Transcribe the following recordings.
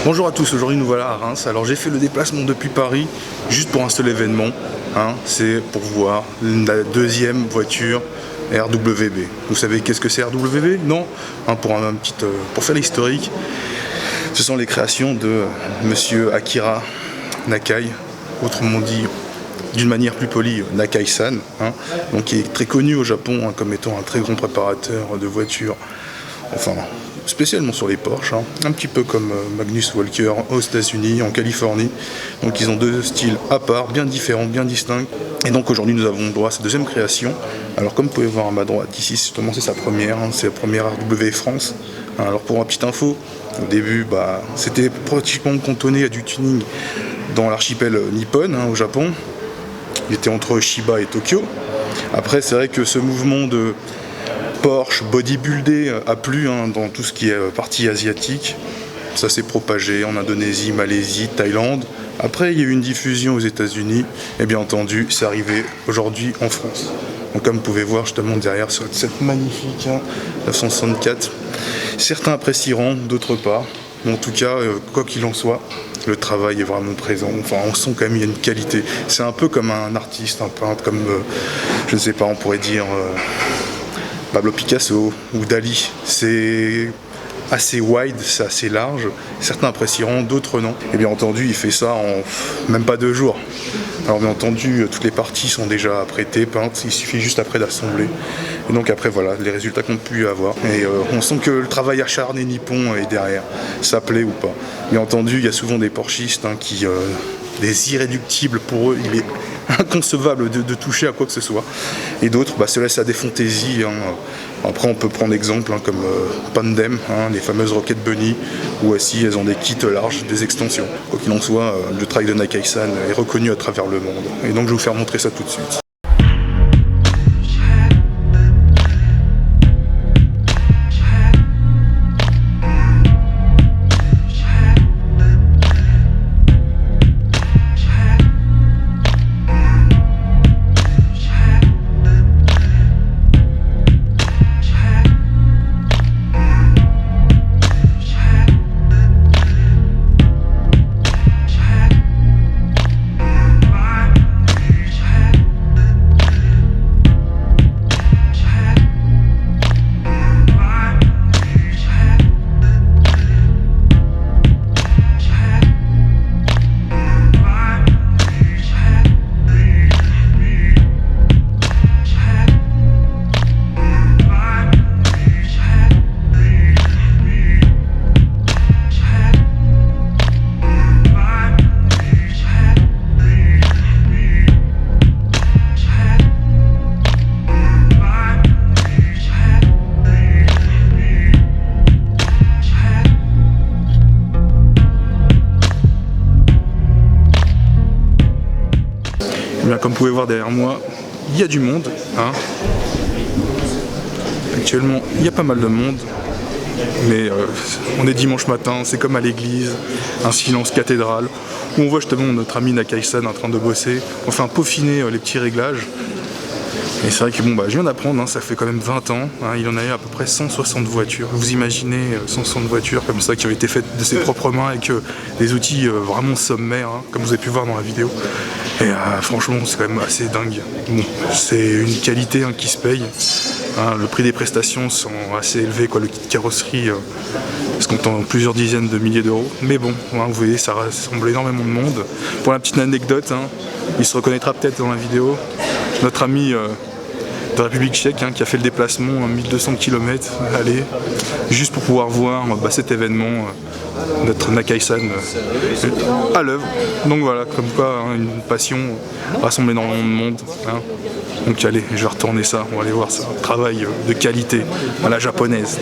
Bonjour à tous, aujourd'hui nous voilà à Reims. Alors j'ai fait le déplacement depuis Paris juste pour un seul événement, c'est pour voir la deuxième voiture RWB. Vous savez qu'est-ce que c'est RWB? Non, pour faire l'historique, ce sont les créations de monsieur Akira Nakai, autrement dit d'une manière plus polie Nakai-san, donc qui est très connu au Japon comme étant un très grand préparateur de voitures, enfin spécialement sur les Porsche, un petit peu comme Magnus Walker aux États-Unis, en Californie. Donc ils ont deux styles à part, bien différents, bien distincts. Et donc aujourd'hui nous avons droit à sa deuxième création. Alors comme vous pouvez voir à ma droite ici, justement c'est sa première, c'est la première RW France. Alors pour une petite info, au début c'était pratiquement cantonné à du tuning dans l'archipel nippon, au Japon. Il était entre Shiba et Tokyo. Après c'est vrai que ce mouvement de Porsche bodybuildé a plu dans tout ce qui est partie asiatique. Ça s'est propagé en Indonésie, Malaisie, Thaïlande. Après, il y a eu une diffusion aux États-Unis. Et bien entendu, c'est arrivé aujourd'hui en France. Donc, comme vous pouvez voir justement derrière cette magnifique 964, certains apprécieront, d'autres pas. Mais en tout cas, quoi qu'il en soit, le travail est vraiment présent. Enfin, on sent quand même qu'il y a une qualité. C'est un peu comme un artiste, un peintre, comme, je ne sais pas, on pourrait dire Pablo Picasso ou Dali. C'est assez wide, c'est assez large. Certains apprécieront, d'autres non. Et bien entendu, il fait ça en même pas 2 jours. Alors bien entendu, toutes les parties sont déjà apprêtées, peintes. Il suffit juste après d'assembler. Et donc après, voilà, les résultats qu'on a pu avoir. Et on sent que le travail acharné nippon est derrière. Ça plaît ou pas. Bien entendu, il y a souvent des porchistes qui... des irréductibles pour eux, il est inconcevable de toucher à quoi que ce soit. Et d'autres se laissent à des fantaisies. Après on peut prendre exemple comme Pandem, les fameuses Rocket Bunny, ou aussi elles ont des kits larges, des extensions. Quoi qu'il en soit, le travail de Nakai-san est reconnu à travers le monde. Et donc je vais vous faire montrer ça tout de suite. Comme vous pouvez voir derrière moi, il y a du monde. Actuellement, il y a pas mal de monde. Mais on est dimanche matin, c'est comme à l'église, un silence cathédrale, où on voit justement notre ami Nakai-san en train de bosser, enfin peaufiner les petits réglages. Et c'est vrai que je viens d'apprendre, ça fait quand même 20 ans, il en a eu à peu près 160 voitures. Vous imaginez 160 voitures comme ça qui ont été faites de ses propres mains avec des outils vraiment sommaires, comme vous avez pu voir dans la vidéo. Et franchement, c'est quand même assez dingue. Bon, c'est une qualité qui se paye. Le prix des prestations sont assez élevés, le kit carrosserie se compte en plusieurs dizaines de milliers d'euros. Mais bon, vous voyez, ça rassemble énormément de monde. Pour la petite anecdote, il se reconnaîtra peut-être dans la vidéo, notre ami de République tchèque qui a fait le déplacement 1200 km aller juste pour pouvoir voir cet événement, notre Nakai-san à l'œuvre. Donc voilà, comme quoi une passion rassemble énormément de monde. Donc allez, je vais retourner ça, on va aller voir ça, un travail de qualité à la japonaise.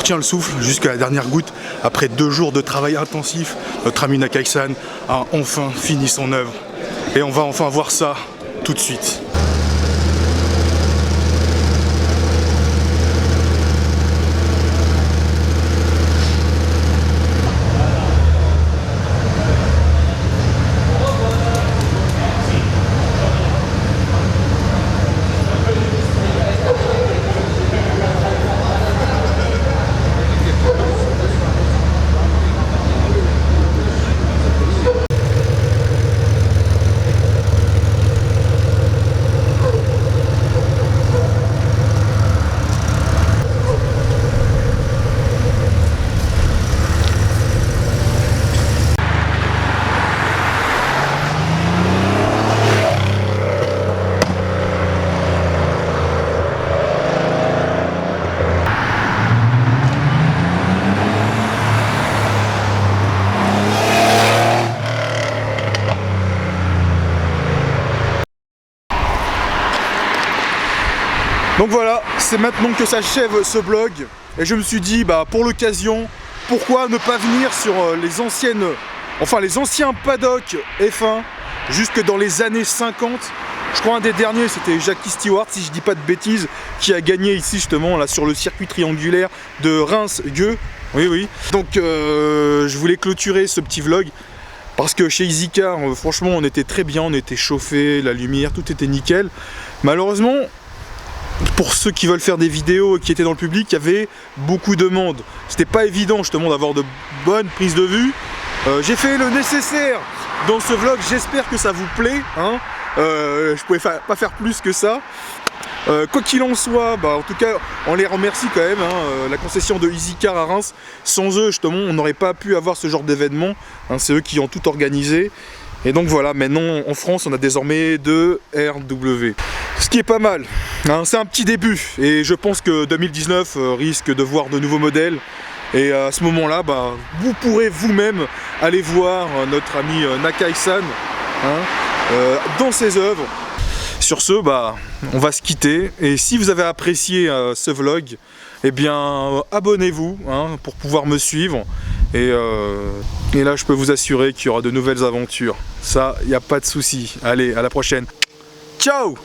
retient le souffle jusqu'à la dernière goutte. Après 2 jours de travail intensif, notre ami Nakai-san a enfin fini son œuvre. Et on va enfin voir ça tout de suite. Donc voilà, c'est maintenant que s'achève ce vlog et je me suis dit, bah pour l'occasion, pourquoi ne pas venir sur les anciens paddocks F1 jusque dans les années 50. Je crois un des derniers c'était Jackie Stewart, si je dis pas de bêtises, qui a gagné ici justement là sur le circuit triangulaire de Reims-Gueux. Oui. Donc je voulais clôturer ce petit vlog parce que chez EasyCar, franchement on était très bien, on était chauffé, la lumière, tout était nickel. Malheureusement, pour ceux qui veulent faire des vidéos et qui étaient dans le public, il y avait beaucoup de monde. C'était pas évident justement d'avoir de bonnes prises de vue. J'ai fait le nécessaire dans ce vlog, j'espère que ça vous plaît. Hein. Je pouvais pas faire plus que ça. Quoi qu'il en soit, bah, en tout cas, on les remercie quand même, hein, la concession de EasyCar à Reims. Sans eux, justement, on n'aurait pas pu avoir ce genre d'événement. Hein, c'est eux qui ont tout organisé. Et donc voilà, maintenant en France, on a désormais 2 RW. Ce qui est pas mal, hein, c'est un petit début. Et je pense que 2019 risque de voir de nouveaux modèles. Et à ce moment-là, bah, vous pourrez vous-même aller voir notre ami Nakai-san dans ses œuvres. Sur ce, bah, on va se quitter. Et si vous avez apprécié ce vlog, eh bien, abonnez-vous hein, pour pouvoir me suivre. Et là, je peux vous assurer qu'il y aura de nouvelles aventures. Ça, il n'y a pas de souci. Allez, à la prochaine. Ciao!